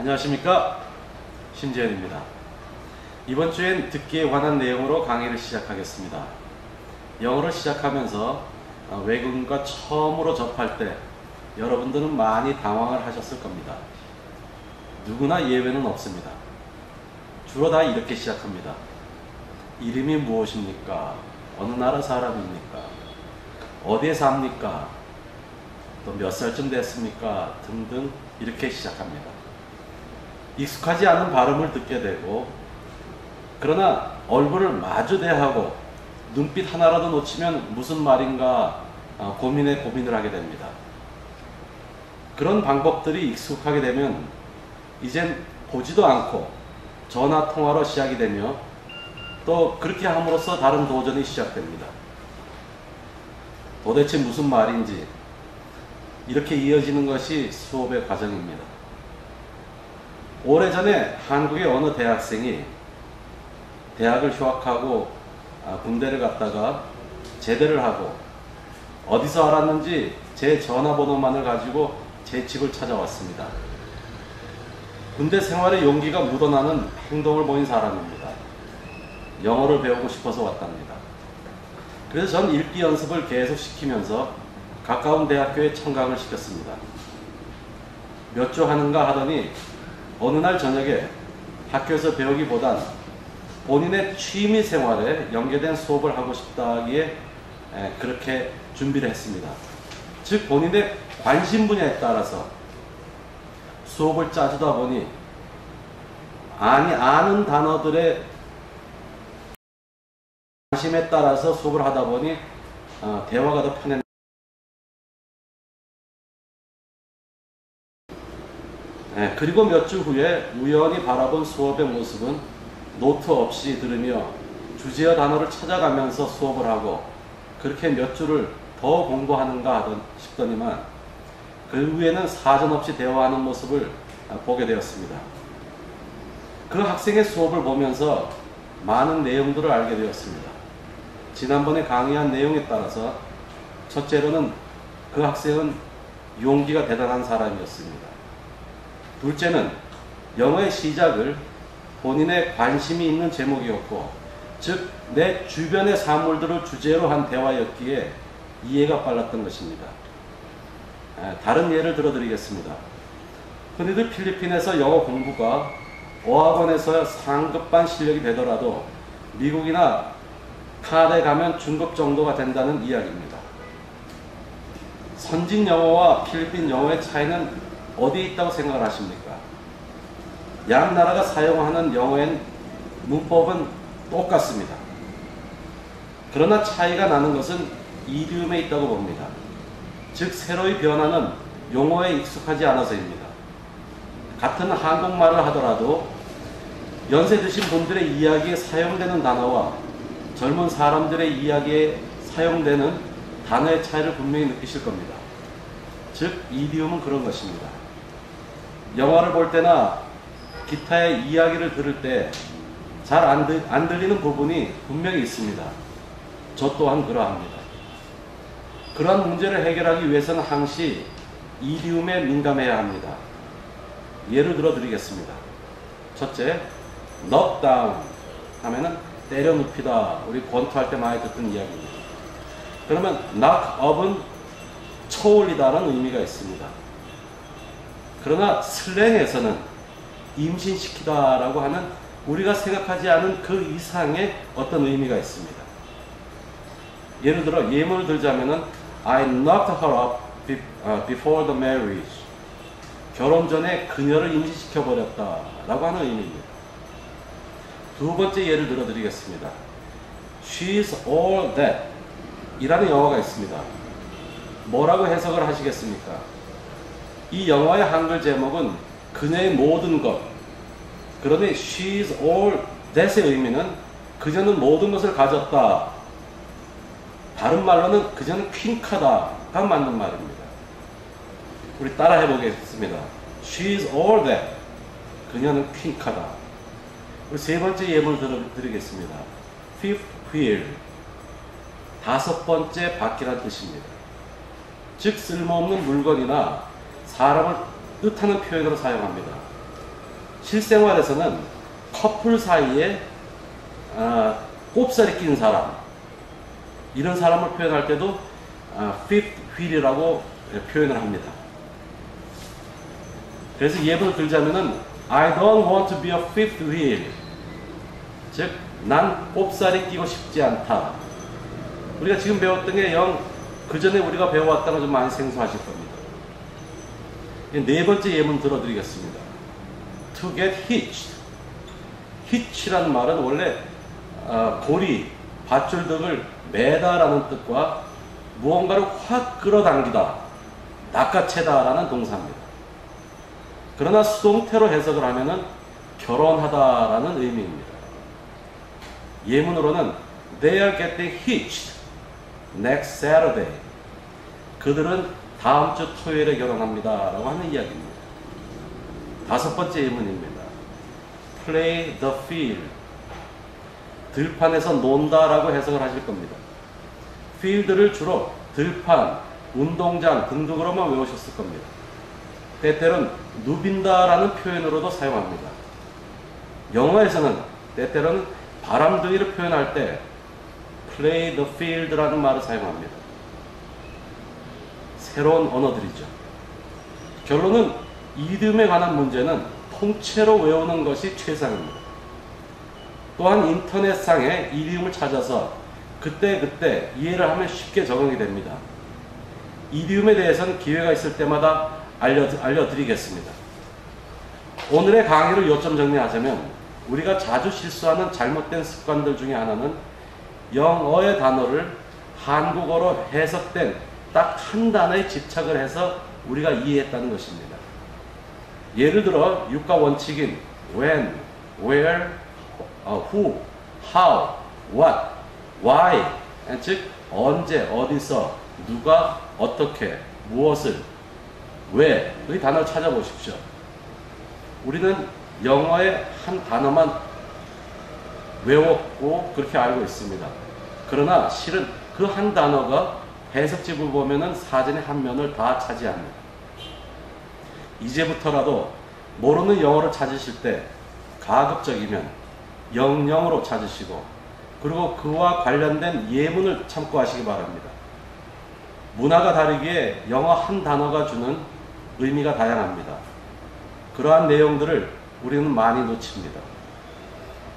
안녕하십니까, 신재현입니다. 이번 주엔 듣기에 관한 내용으로 강의를 시작하겠습니다. 영어를 시작하면서 외국인과 처음으로 접할 때 여러분들은 많이 당황을 하셨을 겁니다. 누구나 예외는 없습니다. 주로 다 이렇게 시작합니다. 이름이 무엇입니까? 어느 나라 사람입니까? 어디에 삽니까? 또 몇 살쯤 됐습니까? 등등 이렇게 시작합니다. 익숙하지 않은 발음을 듣게 되고, 그러나 얼굴을 마주 대하고 눈빛 하나라도 놓치면 무슨 말인가 고민을 하게 됩니다. 그런 방법들이 익숙하게 되면 이젠 보지도 않고 전화 통화로 시작이 되며, 또 그렇게 함으로써 다른 도전이 시작됩니다. 도대체 무슨 말인지 이렇게 이어지는 것이 수업의 과정입니다. 오래전에 한국의 어느 대학생이 대학을 휴학하고 군대를 갔다가 제대를 하고, 어디서 알았는지 제 전화번호만을 가지고 제 집을 찾아왔습니다. 군대 생활의 용기가 묻어나는 행동을 보인 사람입니다. 영어를 배우고 싶어서 왔답니다. 그래서 전 읽기 연습을 계속 시키면서 가까운 대학교에 청강을 시켰습니다. 몇 주 하는가 하더니 어느 날 저녁에 학교에서 배우기보단 본인의 취미 생활에 연계된 수업을 하고 싶다기에 그렇게 준비를 했습니다. 즉, 본인의 관심 분야에 따라서 수업을 짜주다 보니 아는 단어들의 관심에 따라서 수업을 하다 보니 대화가 더 편했습니다. 그리고 몇 주 후에 우연히 바라본 수업의 모습은 노트 없이 들으며 주제어 단어를 찾아가면서 수업을 하고, 그렇게 몇 주를 더 공부하는가 싶더니만 그 후에는 사전 없이 대화하는 모습을 보게 되었습니다. 그 학생의 수업을 보면서 많은 내용들을 알게 되었습니다. 지난번에 강의한 내용에 따라서 첫째로는 그 학생은 용기가 대단한 사람이었습니다. 둘째는 영어의 시작을 본인의 관심이 있는 제목이었고, 즉 내 주변의 사물들을 주제로 한 대화였기에 이해가 빨랐던 것입니다. 다른 예를 들어드리겠습니다. 흔히들 필리핀에서 영어 공부가 어학원에서 상급반 실력이 되더라도 미국이나 카나다에 가면 중급 정도가 된다는 이야기입니다. 선진 영어와 필리핀 영어의 차이는 어디에 있다고 생각을 하십니까? 양 나라가 사용하는 영어의 문법은 똑같습니다. 그러나 차이가 나는 것은 이디움에 있다고 봅니다. 즉, 새로이 변하는 용어에 익숙하지 않아서입니다. 같은 한국말을 하더라도 연세 드신 분들의 이야기에 사용되는 단어와 젊은 사람들의 이야기에 사용되는 단어의 차이를 분명히 느끼실 겁니다. 즉, 이디움은 그런 것입니다. 영화를 볼 때나 기타의 이야기를 들을 때 잘 안 들리는 부분이 분명히 있습니다. 저 또한 그러합니다. 그러한 문제를 해결하기 위해서는 항시 이디움에 민감해야 합니다. 예를 들어 드리겠습니다. 첫째, knock down 하면은 때려 눕히다. 우리 권투할 때 많이 듣던 이야기입니다. 그러면 knock up은 쳐올리다라는 의미가 있습니다. 그러나 슬랭에서는 임신시키다라고 하는 우리가 생각하지 않은 그 이상의 어떤 의미가 있습니다. 예를 들어 예문을 들자면은 I knocked her up before the marriage. 결혼 전에 그녀를 임신시켜 버렸다 라고 하는 의미입니다. 두 번째 예를 들어 드리겠습니다. She's all that 이라는 영어가 있습니다. 뭐라고 해석을 하시겠습니까? 이 영화의 한글 제목은 그녀의 모든 것. 그러니 she's all that의 의미는 그녀는 모든 것을 가졌다. 다른 말로는 그녀는 퀸카다가 맞는 말입니다. 우리 따라 해보겠습니다. She's all that. 그녀는 퀸카다. 우리 세 번째 예문을 드리겠습니다. Fifth wheel. 다섯 번째 바퀴란 뜻입니다. 즉 쓸모없는 물건이나 사람을 뜻하는 표현으로 사용합니다. 실생활에서는 커플 사이에 꼽살이 낀 사람, 이런 사람을 표현할 때도 fifth wheel이라고 표현을 합니다. 그래서 예문을 들자면은 I don't want to be a fifth wheel. 즉, 난 꼽살이 끼고 싶지 않다. 우리가 지금 배웠던 게 그 전에 우리가 배워왔다가 좀 많이 생소하실 겁니다. 네 번째 예문 들어드리겠습니다. To get hitched. hitch라는 말은 원래 고리, 밧줄 등을 매다라는 뜻과 무언가를 확 끌어당기다, 낚아채다라는 동사입니다. 그러나 수동태로 해석을 하면은 결혼하다라는 의미입니다. 예문으로는 They are getting hitched next Saturday. 그들은 다음 주 토요일에 결혼합니다 라고 하는 이야기입니다. 다섯 번째 예문입니다. Play the field. 들판에서 논다 라고 해석을 하실 겁니다. field를 주로 들판, 운동장 등등으로만 외우셨을 겁니다. 때때로는 누빈다 라는 표현으로도 사용합니다. 영어에서는 때때로는 바람둥이를 표현할 때 play the field 라는 말을 사용합니다. 새로운 언어들이죠. 결론은 이디움에 관한 문제는 통째로 외우는 것이 최상입니다. 또한 인터넷상에 이디움을 찾아서 그때그때 이해를 하면 쉽게 적응이 됩니다. 이디움에 대해서는 기회가 있을 때마다 알려드리겠습니다. 오늘의 강의를 요점 정리하자면 우리가 자주 실수하는 잘못된 습관들 중에 하나는 영어의 단어를 한국어로 해석된 딱 한 단어에 집착을 해서 우리가 이해했다는 것입니다. 예를 들어 육가 원칙인 when, where, who, how, what, why, 즉 언제, 어디서, 누가, 어떻게, 무엇을, 왜, 이 단어를 찾아보십시오. 우리는 영어의 한 단어만 외웠고 그렇게 알고 있습니다. 그러나 실은 그 한 단어가 해석집을 보면은 사전의 한 면을 다 차지합니다. 이제부터라도 모르는 영어를 찾으실 때 가급적이면 영영으로 찾으시고 그리고 그와 관련된 예문을 참고하시기 바랍니다. 문화가 다르기에 영어 한 단어가 주는 의미가 다양합니다. 그러한 내용들을 우리는 많이 놓칩니다.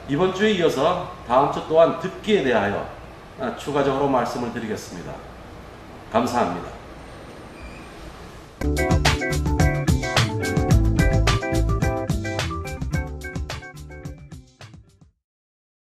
이번 주에 이어서 다음 주 또한 듣기에 대하여 추가적으로 말씀을 드리겠습니다. 감사합니다.